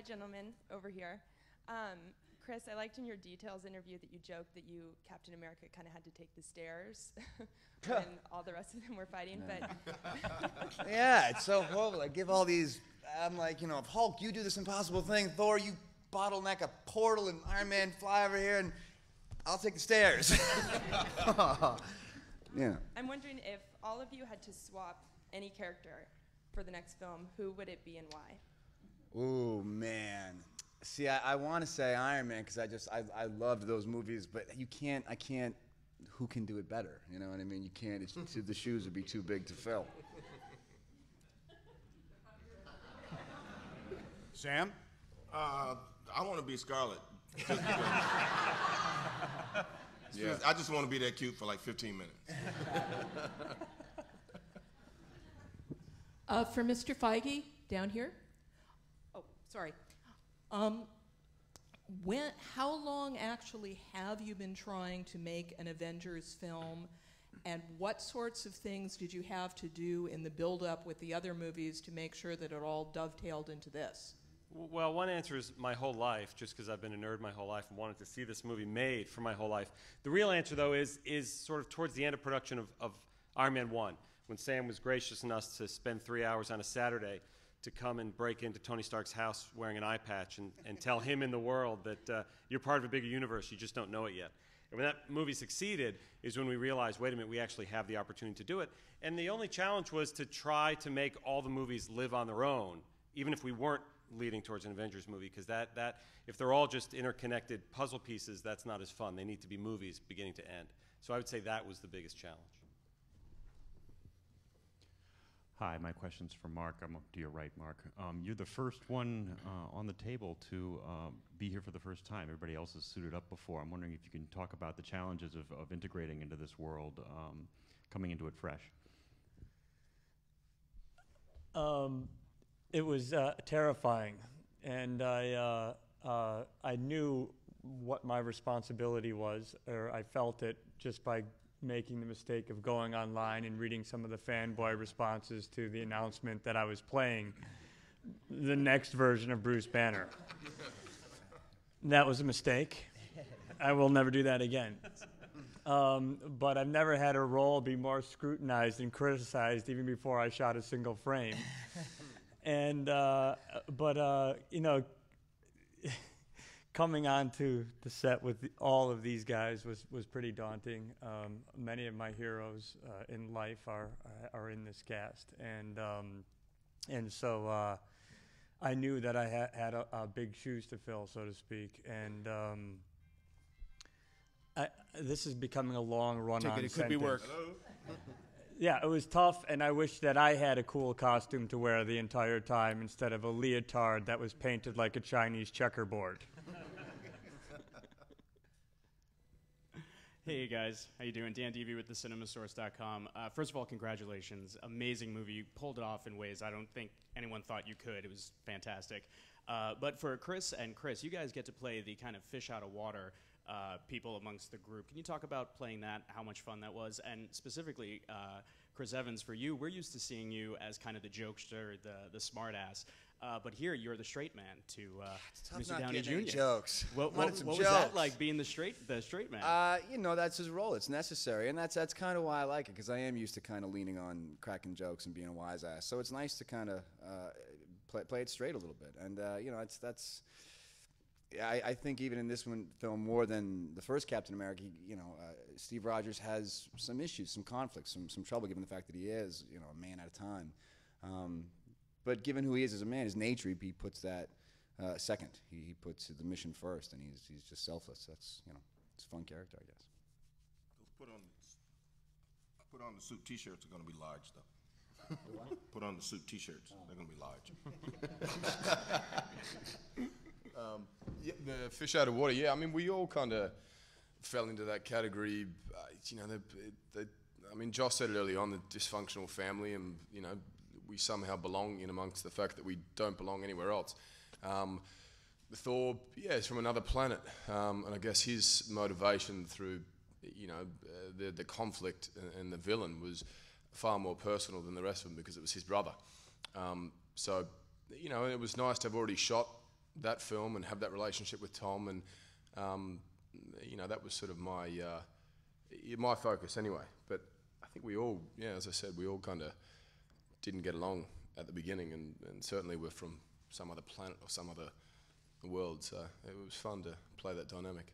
Hi, gentlemen, over here. Chris, I liked in your details interview that you joked that you, Captain America, kind of had to take the stairs when all the rest of them were fighting. Yeah. But Yeah, it's so horrible. I give all these, I'm like, you know, if Hulk, you do this impossible thing, Thor, you bottleneck a portal, and Iron Man fly over here, and I'll take the stairs. Yeah. I'm wondering if all of you had to swap any character for the next film, who would it be and why? Ooh, man. See, I want to say Iron Man because I loved those movies, but I can't, who can do it better? You know what I mean? You can't, the shoes would be too big to fill. Sam? I want to be Scarlett. Yeah, I just want to be that cute for like 15 minutes. For Mr. Feige, down here. Oh, sorry. How long actually have you been trying to make an Avengers film, and what sorts of things did you have to do in the build-up with the other movies to make sure that it all dovetailed into this? Well, one answer is my whole life, just because I've been a nerd my whole life and wanted to see this movie made for my whole life. The real answer, though, is sort of towards the end of production of Iron Man 1, when Sam was gracious enough to spend 3 hours on a Saturday to come and break into Tony Stark's house wearing an eye patch and tell him in the world that you're part of a bigger universe, you just don't know it yet. And when that movie succeeded is when we realized, wait a minute, we actually have the opportunity to do it. And the only challenge was to try to make all the movies live on their own, even if we weren't leading towards an Avengers movie, because that if they're all just interconnected puzzle pieces, that's not as fun. They need to be movies beginning to end. So I would say that was the biggest challenge. Hi, my question's for Mark. I'm up to your right, Mark. You're the first one on the table to be here for the first time. Everybody else has suited up before. I'm wondering if you can talk about the challenges of integrating into this world, coming into it fresh. It was terrifying, and I knew what my responsibility was, or I felt it just by making the mistake of going online and reading some of the fanboy responses to the announcement that I was playing the next version of Bruce Banner. That was a mistake. I will never do that again. But I've never had a role be more scrutinized and criticized even before I shot a single frame. And, you know, coming onto the set with all of these guys was pretty daunting. Many of my heroes in life are in this cast, and so I knew that I had a big shoes to fill, so to speak. And this is becoming a long run-on sentence. It could be work. Yeah, it was tough, and I wish that I had a cool costume to wear the entire time instead of a leotard that was painted like a Chinese checkerboard. Hey guys, how you doing? Dan Devey with thecinemassource.com. First of all, congratulations. Amazing movie. You pulled it off in ways I don't think anyone thought you could. It was fantastic. But for Chris and Chris, you guys get to play the kind of fish out of water people amongst the group. Can you talk about playing that, how much fun that was? And specifically, Chris Evans, for you, we're used to seeing you as kind of the jokester, the smart ass. But here, you're the straight man to Mr. Downey Jr. Jokes. What was that like, being the straight man? You know, that's his role. It's necessary, and that's kind of why I like it, because I am used to kind of leaning on cracking jokes and being a wise ass. So it's nice to kind of play it straight a little bit, and you know, that's. I think even in this film, more than the first Captain America, you know, Steve Rogers has some issues, some conflicts, some trouble, given the fact that he is, you know, a man at a time. But given who he is as a man, his nature, he puts that second. He puts the mission first, and he's just selfless. That's, you know, it's a fun character, I guess. Put on the suit T-shirts are going to be large, though. Put on the suit T-shirts. They're going to be large. Yeah, the fish out of water. Yeah, I mean, we all kind of fell into that category. You know, I mean, Joss said it early on, the dysfunctional family, and you know, we somehow belong in amongst the fact that we don't belong anywhere else. Thor, yeah, is from another planet, and I guess his motivation through, you know, the conflict and the villain was far more personal than the rest of them because it was his brother. So, you know, it was nice to have already shot that film and have that relationship with Tom, and you know, that was sort of my focus anyway. But I think we all, yeah, as I said, we all kind of didn't get along at the beginning, and certainly we're from some other planet or some other world, so it was fun to play that dynamic.